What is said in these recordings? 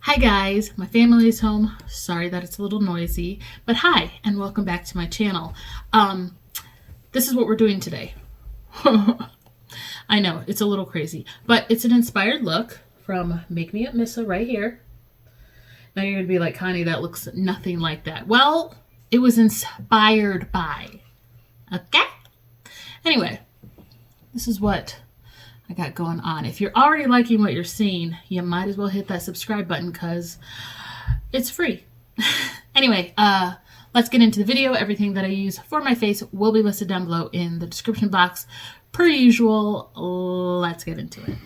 Hi guys, my family is home. Sorry that it's a little noisy, but hi and welcome back to my channel. This is what we're doing today. I know, it's a little crazy, but it's an inspired look from Make Me Up Missa right here. Now you're gonna be like, Connie, that looks nothing like that. Well, it was inspired by, okay? Anyway, this is what I got going on. If you're already liking what you're seeing, you might as well hit that subscribe button because it's free. Anyway, let's get into the video. Everything that I use for my face will be listed down below in the description box. Per usual, let's get into it.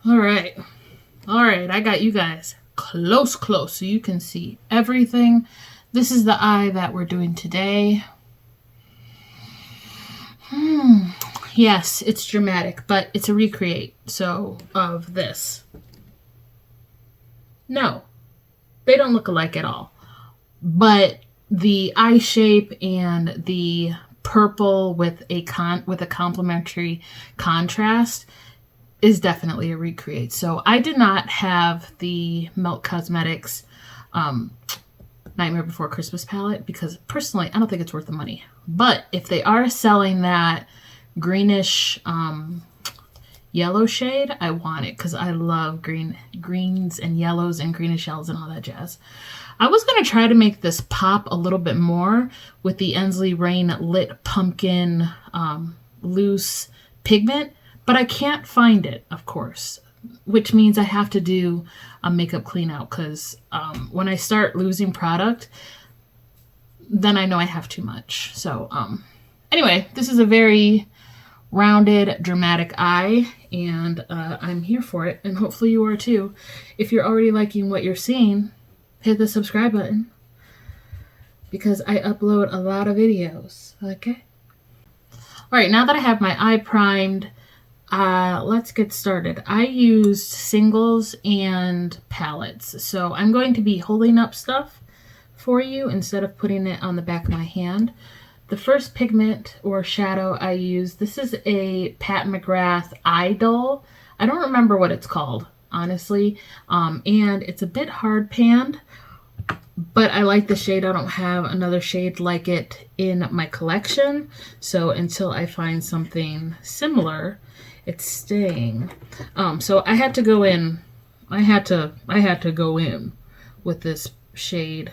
All right, I got you guys close so you can see everything. This is the eye that we're doing today. Yes, it's dramatic, but it's a recreate, so, of this. No, they don't look alike at all. But the eye shape and the purple with a complementary contrast is definitely a recreate. So I did not have the Melt Cosmetics Nightmare Before Christmas palette because personally, I don't think it's worth the money. But if they are selling that greenish yellow shade, I want it because I love greens and yellows and greenish yellows and all that jazz. I was going to try to make this pop a little bit more with the Ensley Rain Lit Pumpkin loose pigment, but I can't find it, of course, which means I have to do a makeup clean out because when I start losing product, then I know I have too much. So anyway, this is a very rounded, dramatic eye, and I'm here for it, and hopefully you are too. If you're already liking what you're seeing, hit the subscribe button because I upload a lot of videos, okay? All right, now that I have my eye primed, let's get started. I used singles and palettes, so I'm going to be holding up stuff for you instead of putting it on the back of my hand. The first pigment or shadow I use, this is a Pat McGrath Idol. I don't remember what it's called, honestly. And it's a bit hard panned, but I like the shade. I don't have another shade like it in my collection. So until I find something similar, it's staying. So I had to go in. I had to go in with this shade.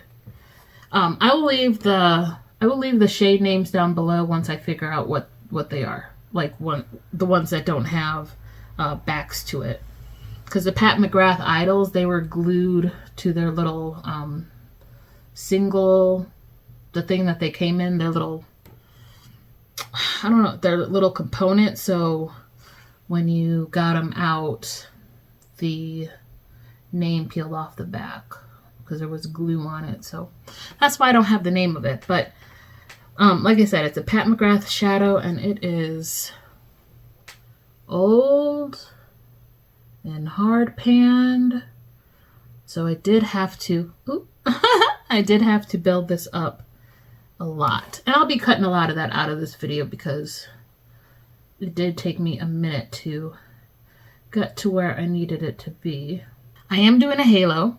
I will leave the shade names down below once I figure out what they are. Like the ones that don't have backs to it. Because the Pat McGrath Idols, they were glued to their little single, the thing that they came in, their little, I don't know, their little component. So when you got them out, the name peeled off the back because there was glue on it. So that's why I don't have the name of it. But like I said, it's a Pat McGrath shadow, and it is old and hard panned. So I did have to, I did have to build this up a lot. And I'll be cutting a lot of that out of this video because it did take me a minute to get to where I needed it to be. I am doing a halo,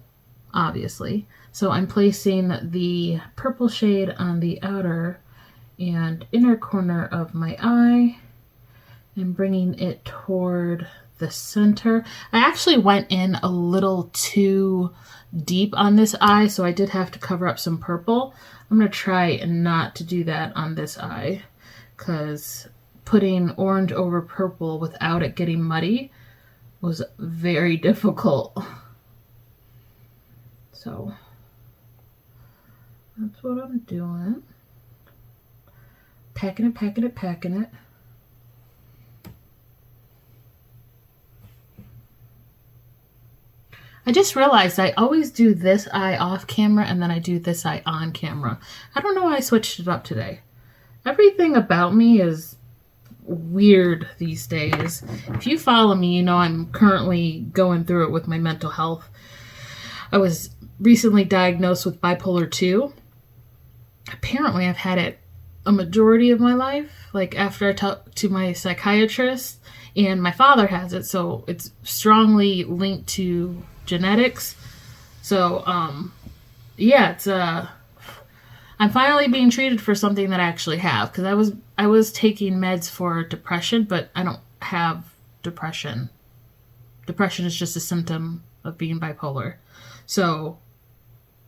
obviously. So I'm placing the purple shade on the outer and inner corner of my eye and bringing it toward the center. I actually went in a little too deep on this eye, so I did have to cover up some purple. I'm going to try not to do that on this eye because putting orange over purple without it getting muddy was very difficult. So that's what I'm doing. Packing it. I just realized I always do this eye off camera and then I do this eye on camera. I don't know why I switched it up today. Everything about me is weird these days. If you follow me, you know I'm currently going through it with my mental health. I was recently diagnosed with bipolar 2. Apparently I've had it a majority of my life, like after I talked to my psychiatrist, and my father has it, so it's strongly linked to genetics. So, yeah, it's I'm finally being treated for something that I actually have, because I was taking meds for depression, but I don't have depression. Depression is just a symptom of being bipolar. So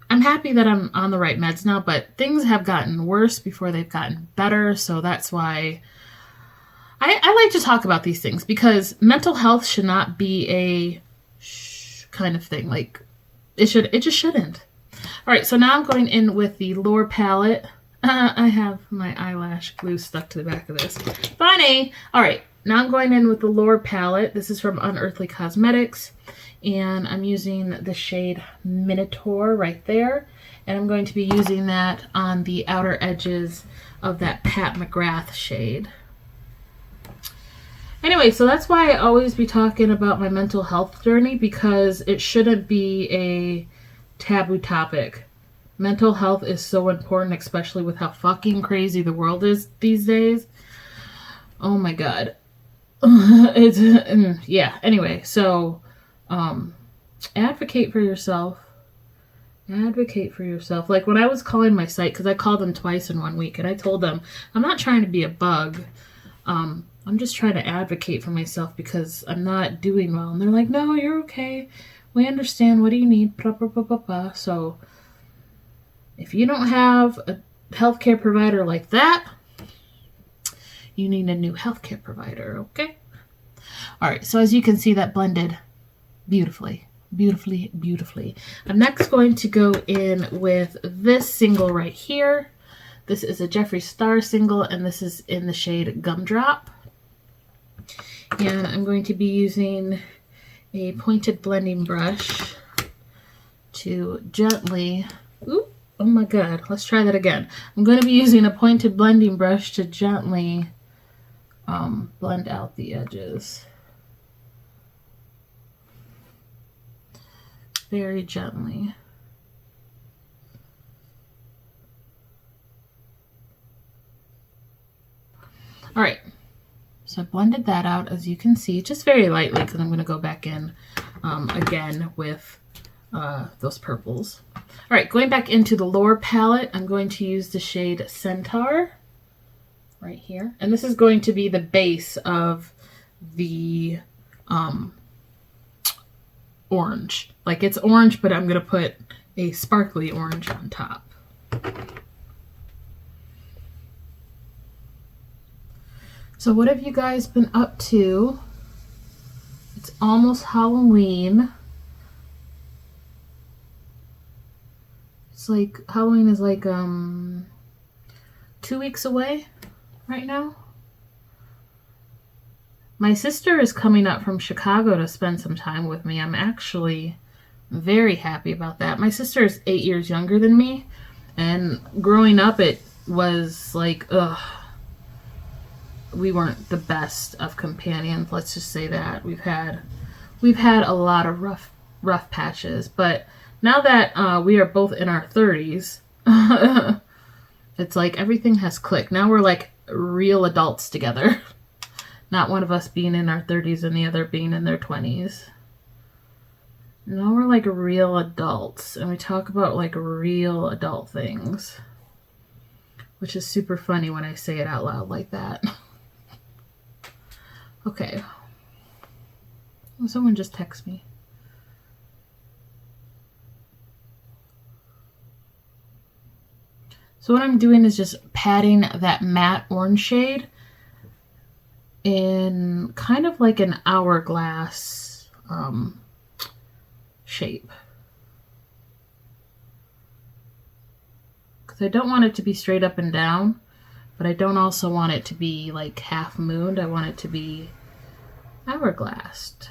I'm happy that I'm on the right meds now, but things have gotten worse before they've gotten better. So that's why I like to talk about these things, because mental health should not be a kind of thing. Like, it just shouldn't. All right, so now I'm going in with the lower palette. I have my eyelash glue stuck to the back of this. Funny. All right, now I'm going in with the lower palette. This is from Unearthly Cosmetics, and I'm using the shade Minotaur right there. And I'm going to be using that on the outer edges of that Pat McGrath shade. Anyway, so that's why I always be talking about my mental health journey, because it shouldn't be a taboo topic. Mental health is so important, especially with how fucking crazy the world is these days. Oh my god. Yeah, anyway, so advocate for yourself. Advocate for yourself. Like, when I was calling my site, because I called them twice in 1 week, and I told them, I'm not trying to be a bug. I'm just trying to advocate for myself because I'm not doing well. And they're like, no, you're okay. We understand. What do you need? Blah, blah, blah, blah, blah. So if you don't have a healthcare provider like that, you need a new healthcare provider, okay? All right, so as you can see, that blended beautifully, beautifully, beautifully. I'm next going to go in with this single right here. This is a Jeffree Star single, and this is in the shade Gumdrop. And I'm going to be using a pointed blending brush to gently, oh my god, let's try that again. I'm going to be using a pointed blending brush to gently blend out the edges. Very gently. All right, so I blended that out, as you can see, just very lightly, because I'm going to go back in again with those purples. All right, going back into the lower palette, I'm going to use the shade Centaur right here. And this is going to be the base of the orange. Like, it's orange, but I'm going to put a sparkly orange on top. So what have you guys been up to? It's almost Halloween. It's like, Halloween is like 2 weeks away right now. My sister is coming up from Chicago to spend some time with me. I'm actually very happy about that. My sister is 8 years younger than me, and growing up it was like, ugh. We weren't the best of companions, let's just say that. We've had a lot of rough patches, but now that we are both in our 30s, it's like everything has clicked. Now we're like real adults together. Not one of us being in our 30s and the other being in their 20s. Now we're like real adults, and we talk about like real adult things, which is super funny when I say it out loud like that. Okay. Someone just text me. So what I'm doing is just patting that matte orange shade in kind of like an hourglass shape. Because I don't want it to be straight up and down, but I don't also want it to be like half mooned. I want it to be hourglassed.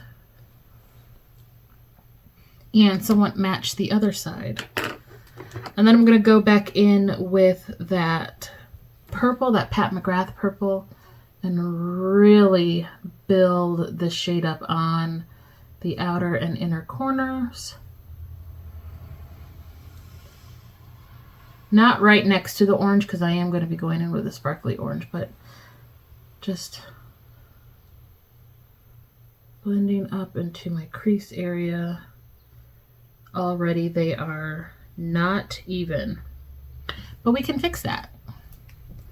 And somewhat match the other side. And then I'm going to go back in with that purple, that Pat McGrath purple, and really build the shade up on the outer and inner corners. Not right next to the orange, because I am going to be going in with a sparkly orange, but just blending up into my crease area already they are not even. But we can fix that.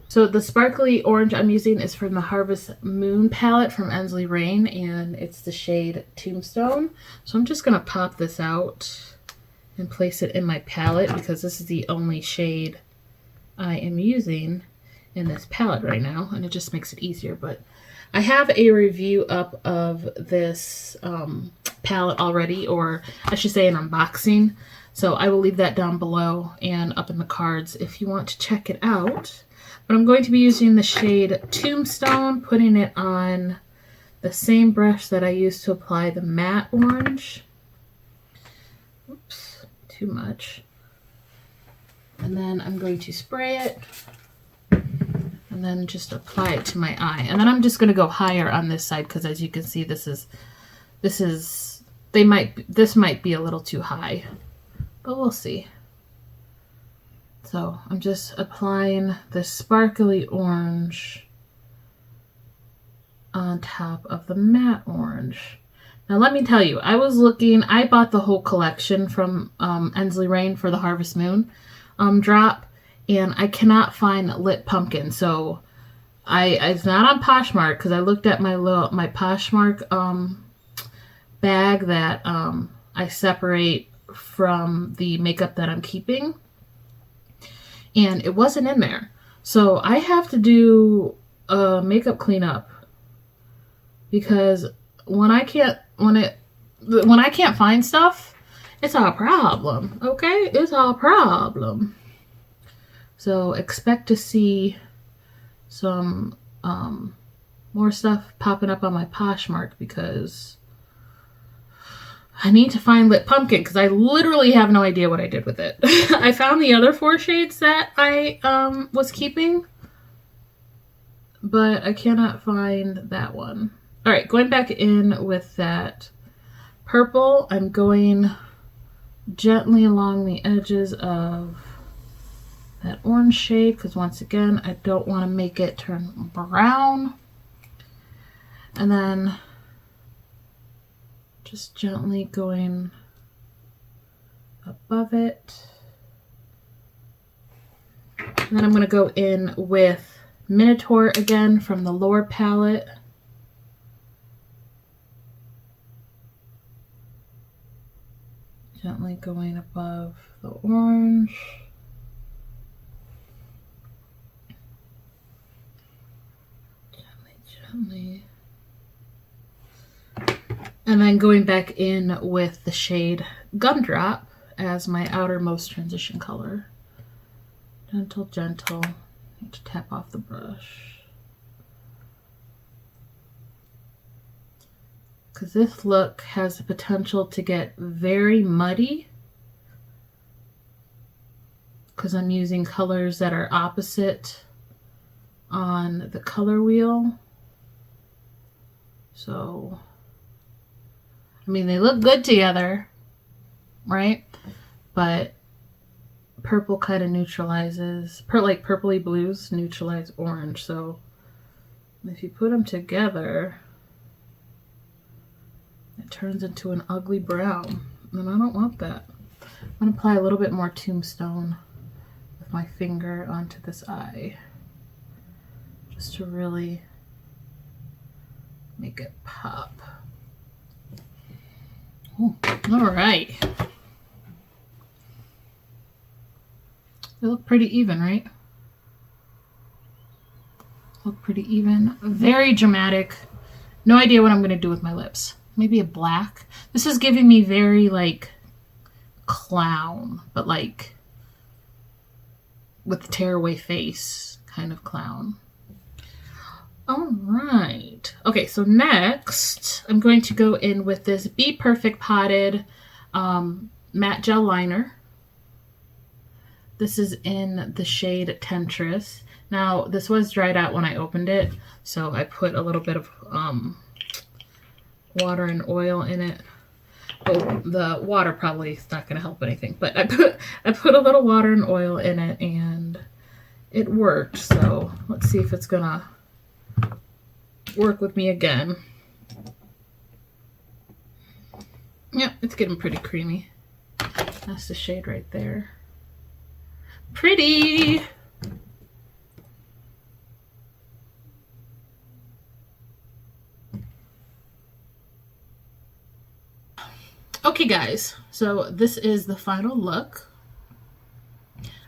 So the sparkly orange I'm using is from the Harvest Moon palette from Ensley Rain, and it's the shade Tombstone. So I'm just going to pop this out and place it in my palette because this is the only shade I am using in this palette right now, and it just makes it easier. But I have a review up of this palette already, or I should say an unboxing. So I will leave that down below and up in the cards if you want to check it out. But I'm going to be using the shade Tombstone, putting it on the same brush that I used to apply the matte orange. Oops, too much. And then I'm going to spray it and then just apply it to my eye. And then I'm just going to go higher on this side because, as you can see, this might be a little too high, but we'll see. So I'm just applying the sparkly orange on top of the matte orange. Now let me tell you, I bought the whole collection from Ensley Rain for the Harvest Moon drop, and I cannot find Lit Pumpkin. So it's not on Poshmark because I looked at my Poshmark bag that I separate from the makeup that I'm keeping, and it wasn't in there. So I have to do a makeup cleanup because when I can't find stuff, it's a problem. Okay, it's a problem. So expect to see some more stuff popping up on my Poshmark because I need to find Lit Pumpkin because I literally have no idea what I did with it. I found the other 4 shades that I was keeping, but I cannot find that one. All right, going back in with that purple, I'm going gently along the edges of that orange shade because, once again, I don't want to make it turn brown. And then just gently going above it. And then I'm going to go in with Minotaur again from the Lore palette. Gently going above the orange. Gently. And then going back in with the shade Gumdrop as my outermost transition color. Gentle, gentle. Need to tap off the brush. Because this look has the potential to get very muddy because I'm using colors that are opposite on the color wheel. So, I mean, they look good together, right? But purple kind of neutralizes, like purpley blues neutralize orange. So if you put them together, it turns into an ugly brown, and I don't want that. I'm going to apply a little bit more Tombstone with my finger onto this eye, just to really make it pop. Ooh, all right. They look pretty even, right? Look pretty even. Very dramatic. No idea what I'm going to do with my lips. Maybe a black. This is giving me very, like, clown, but, like, with the tearaway face kind of clown. All right. Okay, so next, I'm going to go in with this Be Perfect Potted matte gel liner. This is in the shade Temptress. Now, this was dried out when I opened it, so I put a little bit of water and oil in it. Oh, the water probably is not going to help anything, but I put a little water and oil in it, and it worked. So let's see if it's going to work with me again. Yep, it's getting pretty creamy. That's the shade right there. Pretty. Okay guys, so this is the final look.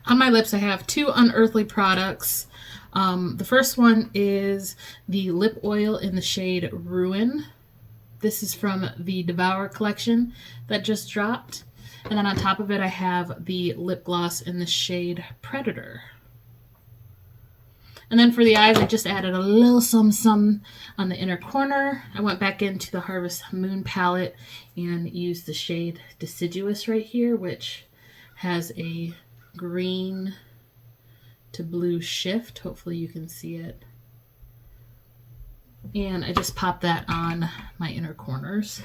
On my lips I have two Unearthly products. The first one is the lip oil in the shade Ruin. This is from the Devour collection that just dropped. And then on top of it I have the lip gloss in the shade Predator. And then for the eyes, I just added a little some on the inner corner. I went back into the Harvest Moon palette and used the shade Deciduous right here, which has a green to blue shift. Hopefully you can see it. And I just popped that on my inner corners.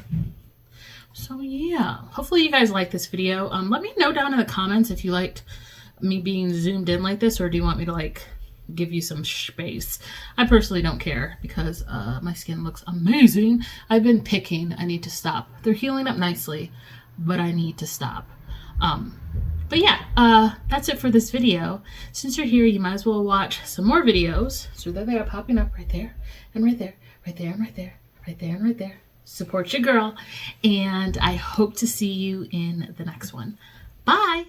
So yeah, hopefully you guys like this video. Let me know down in the comments if you liked me being zoomed in like this, or do you want me to like give you some space. I personally don't care because my skin looks amazing. I've been picking. I need to stop. They're healing up nicely, but I need to stop. But yeah, that's it for this video. Since you're here, you might as well watch some more videos. So there they are popping up right there and right there, right there and right there, right there and right there. Support your girl, and I hope to see you in the next one. Bye!